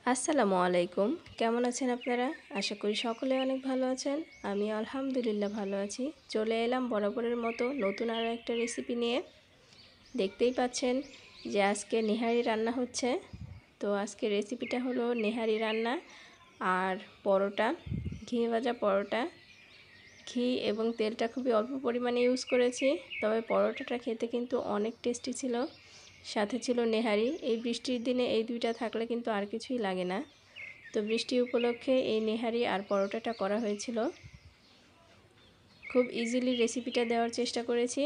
আসসালামু আলাইকুম। কেমন আছেন আপনারা? আশা করি সকলে অনেক ভালো আছেন। আমি আলহামদুলিল্লাহ ভালো আছি। চলে এলাম বরাবরের মতো নতুন আরও একটা রেসিপি নিয়ে। দেখতেই পাচ্ছেন যে আজকে নেহারি রান্না হচ্ছে। তো আজকে রেসিপিটা হলো নেহারি রান্না আর পরোটা, ঘি ভাজা পরোটা। ঘি এবং তেলটা খুবই অল্প পরিমাণে ইউজ করেছি, তবে পরোটাটা খেতে কিন্তু অনেক টেস্টি ছিল। সাথে ছিল নেহারি। এই বৃষ্টির দিনে এই দুইটা থাকলে কিন্তু আর কিছুই লাগে না। তো বৃষ্টি উপলক্ষে এই নেহারি আর পরোটাটা করা হয়েছিল। খুব ইজিলি রেসিপিটা দেওয়ার চেষ্টা করেছি,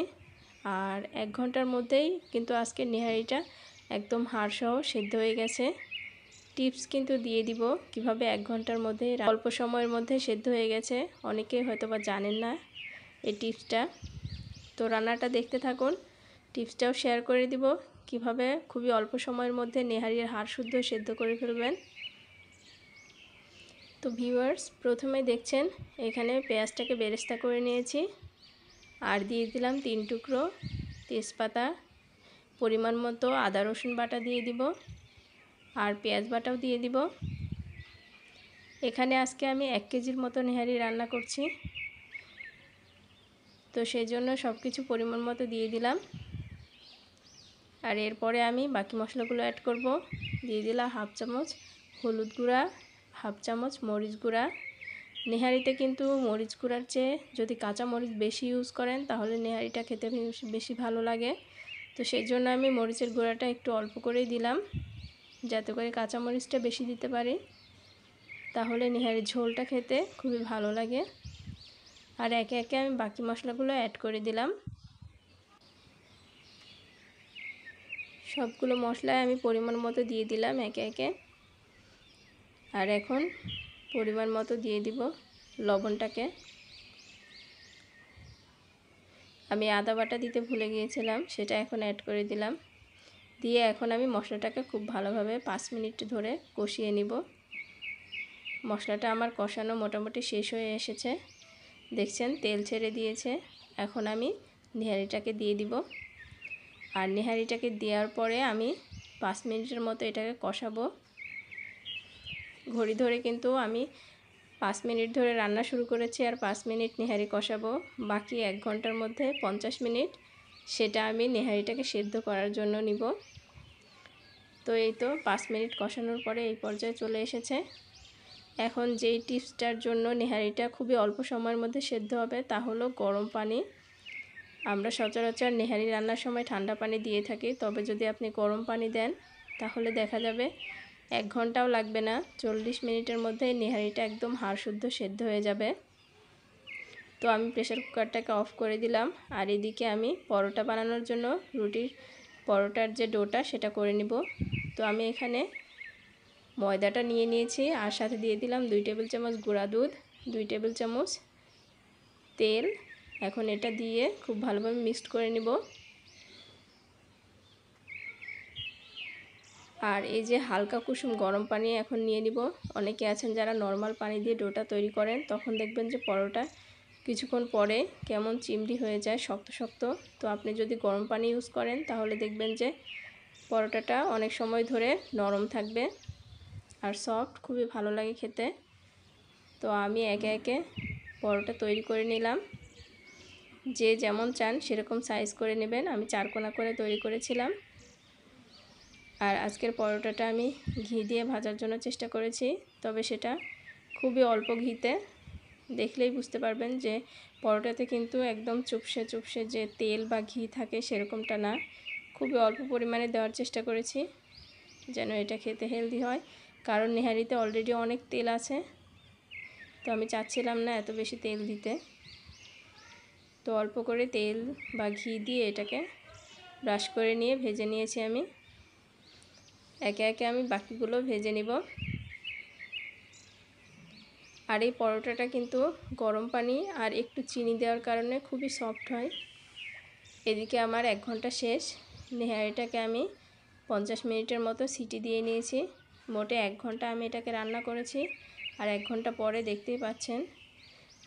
আর 1 ঘন্টার মধ্যেই কিন্তু আজকের নেহারিটা একদম হাড়সহ সেদ্ধ হয়ে গেছে। টিপস কিন্তু দিয়ে দিব কিভাবে 1 ঘন্টার মধ্যে অল্প সময়ের মধ্যে সেদ্ধ হয়ে গেছে। অনেকেই হয়তো বা জানেন না এই টিপসটা। তো রান্নাটা দেখতে থাকুন, টিপসটাও শেয়ার করে দিব কিভাবে খুবই অল্প সময়ের মধ্যে নেহারির হাড় শুদ্ধ সেদ্ধ করে ফেলবেন। তো ভিউয়ার্স, প্রথমে দেখছেন এখানে পেঁয়াজটাকে বেরেস্তা করে নিয়েছি, আর দিয়ে দিলাম 3 টুকরো তেজপাতা, পরিমাণ মতো আদা রসুন বাটা দিয়ে দিব, আর পেঁয়াজ বাটাও দিয়ে দিব। এখানে আজকে আমি 1 কেজির মতো নেহারি রান্না করছি, তো সেই জন্য সব কিছু পরিমাণ মতো দিয়ে দিলাম। আর এরপরে আমি বাকি মশলাগুলো অ্যাড করব। দিয়ে দিলাম 1/2 চামচ হলুদ গুঁড়া, 1/2 চামচ মরিচ গুঁড়া। নেহারিতে কিন্তু মরিচ গুঁড়ার চেয়ে যদি কাঁচা মরিচ বেশি ইউজ করেন তাহলে নেহারিটা খেতে বেশি ভালো লাগে। তো সেই জন্য আমি মরিচের গুঁড়াটা একটু অল্প করেই দিলাম, যাতে করে কাঁচা মরিচটা বেশি দিতে পারি, তাহলে নেহারির ঝোলটা খেতে খুবই ভালো লাগে। আর একে একে আমি বাকি মশলাগুলো অ্যাড করে দিলাম। সবগুলো মশলাই আমি পরিমাণ মতো দিয়ে দিলাম একে একে। আর এখন পরিমাণ মতো দিয়ে দিব লবণটাকে। আমি আদা বাটা দিতে ভুলে গিয়েছিলাম, সেটা এখন অ্যাড করে দিলাম। দিয়ে এখন আমি মশলাটাকে খুব ভালোভাবে 5 মিনিট ধরে কষিয়ে নিব। মশলাটা আমার কষানো মোটামুটি শেষ হয়ে এসেছে, দেখছেন তেল ছেড়ে দিয়েছে। এখন আমি নেহারিটাকে দিয়ে দিব, আর নেহারিটাকে দেওয়ার পরে আমি 5 মিনিটের মতো এটাকে কষাবো। ঘড়ি ধরে কিন্তু আমি 5 মিনিট ধরে রান্না শুরু করেছি, আর 5 মিনিট নেহারি কষাবো। বাকি 1 ঘন্টার মধ্যে 50 মিনিট সেটা আমি নেহারিটাকে সেদ্ধ করার জন্য নিব। তো এই তো 5 মিনিট কষানোর পরে এই পর্যায়ে চলে এসেছে। এখন যেই টিপসটার জন্য নেহারিটা খুবই অল্প সময়ের মধ্যে সেদ্ধ হবে তা হলো গরম পানি। আমরা সচরাচর নেহারি রান্নার সময় ঠান্ডা পানি দিয়ে থাকি, তবে যদি আপনি গরম পানি দেন তাহলে দেখা যাবে 1 ঘন্টাও লাগবে না, 40 মিনিটের মধ্যেই নেহারিটা একদম হাড় শুদ্ধ সেদ্ধ হয়ে যাবে। তো আমি প্রেসার কুকারটাকে অফ করে দিলাম, আর এদিকে আমি পরোটা বানানোর জন্য পরোটার যে ডোটা সেটা করে নিব। তো আমি এখানে ময়দাটা নিয়ে নিয়েছি, আর সাথে দিয়ে দিলাম 2 টেবিল চামচ গুঁড়া দুধ, 2 টেবিল চামচ তেল। এখন এটা দিয়ে খুব ভালোভাবে মিক্সড করে নিব। আর এই যে হালকা কুসুম গরম পানি এখন নিয়ে নিব। অনেকে আছেন যারা নর্মাল পানি দিয়ে ডোটা তৈরি করেন, তখন দেখবেন যে পরোটা কিছুক্ষণ পরে কেমন চিমড়ি হয়ে যায়, শক্ত শক্ত। তো আপনি যদি গরম পানি ইউজ করেন তাহলে দেখবেন যে পরোটাটা অনেক সময় ধরে নরম থাকবে আর সফট, খুবই ভালো লাগে খেতে। তো আমি একে একে পরোটা তৈরি করে নিলাম। যে যেমন চান সেরকম সাইজ করে নেবেন। আমি 4 কোনা করে তৈরি করেছিলাম। আর আজকের পরোটাটা আমি ঘি দিয়ে ভাজার জন্য চেষ্টা করেছি, তবে সেটা খুবই অল্প ঘিতে। দেখলেই বুঝতে পারবেন যে পরোটাতে কিন্তু একদম চুপসে চুপসে যে তেল বা ঘি থাকে সেরকমটা না, খুবই অল্প পরিমাণে দেওয়ার চেষ্টা করেছি যেন এটা খেতে হেলদি হয়। কারণ নেহারিতে অলরেডি অনেক তেল আছে, তো আমি চাচ্ছিলাম না এত বেশি তেল দিতে। তো অল্প করে তেল বা ঘি দিয়ে এটাকে ব্রাশ করে নিয়ে ভেজে নিয়েছি আমি। একে একে আমি বাকিগুলো ভেজে নিব। আর এই পরোটাটা কিন্তু গরম পানি আর একটু চিনি দেওয়ার কারণে খুবই সফট হয়। এদিকে আমার 1 ঘন্টা শেষ। নেহারিটাকে আমি 50 মিনিটের মতো সিটি দিয়ে নিয়েছি। মোটে 1 ঘন্টা আমি এটাকে রান্না করেছি, আর 1 ঘন্টা পরে দেখতেই পাচ্ছেন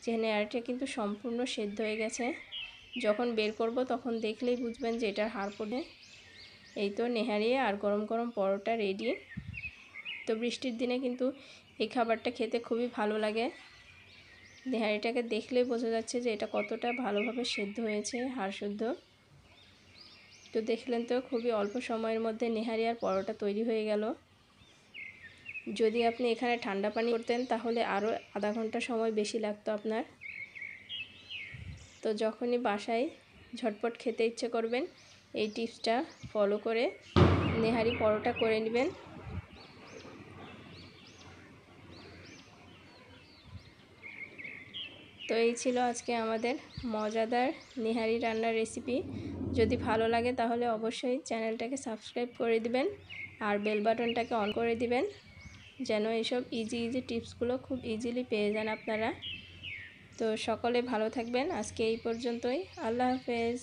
যে নেহারিটা কিন্তু সম্পূর্ণ সেদ্ধ হয়ে গেছে। যখন বের করব তখন দেখলেই বুঝবেন যে এটার হাড় পড়ে। এই তো নেহারি আর গরম গরম পরোটা রেডি। তো বৃষ্টির দিনে কিন্তু এই খাবারটা খেতে খুবই ভালো লাগে। নেহারিটাকে দেখলেই বোঝা যাচ্ছে যে এটা কতটা ভালোভাবে সেদ্ধ হয়েছে, হাড় শুদ্ধ। তো দেখলেন তো খুবই অল্প সময়ের মধ্যে নেহারি আর পরোটা তৈরি হয়ে গেল। যদি আপনি এখানে ঠান্ডা পানি করতেন তাহলে আরও আধা ঘন্টা সময় বেশি লাগতো আপনার। তো যখনই বাসায় ঝটপট খেতে ইচ্ছে করবেন এই টিপসটা ফলো করে নেহারি পরোটা করে নেবেন। তো এই ছিল আজকে আমাদের মজাদার নেহারি রান্নার রেসিপি। যদি ভালো লাগে তাহলে অবশ্যই চ্যানেলটাকে সাবস্ক্রাইব করে দিবেন আর বেল বাটনটাকে অন করে দিবেন, যেন এইসব ইজি টিপসগুলো খুব ইজিলি পেয়ে যান আপনারা। তো সকলে ভালো থাকবেন। আজকে এই পর্যন্তই। আল্লাহ হাফেজ।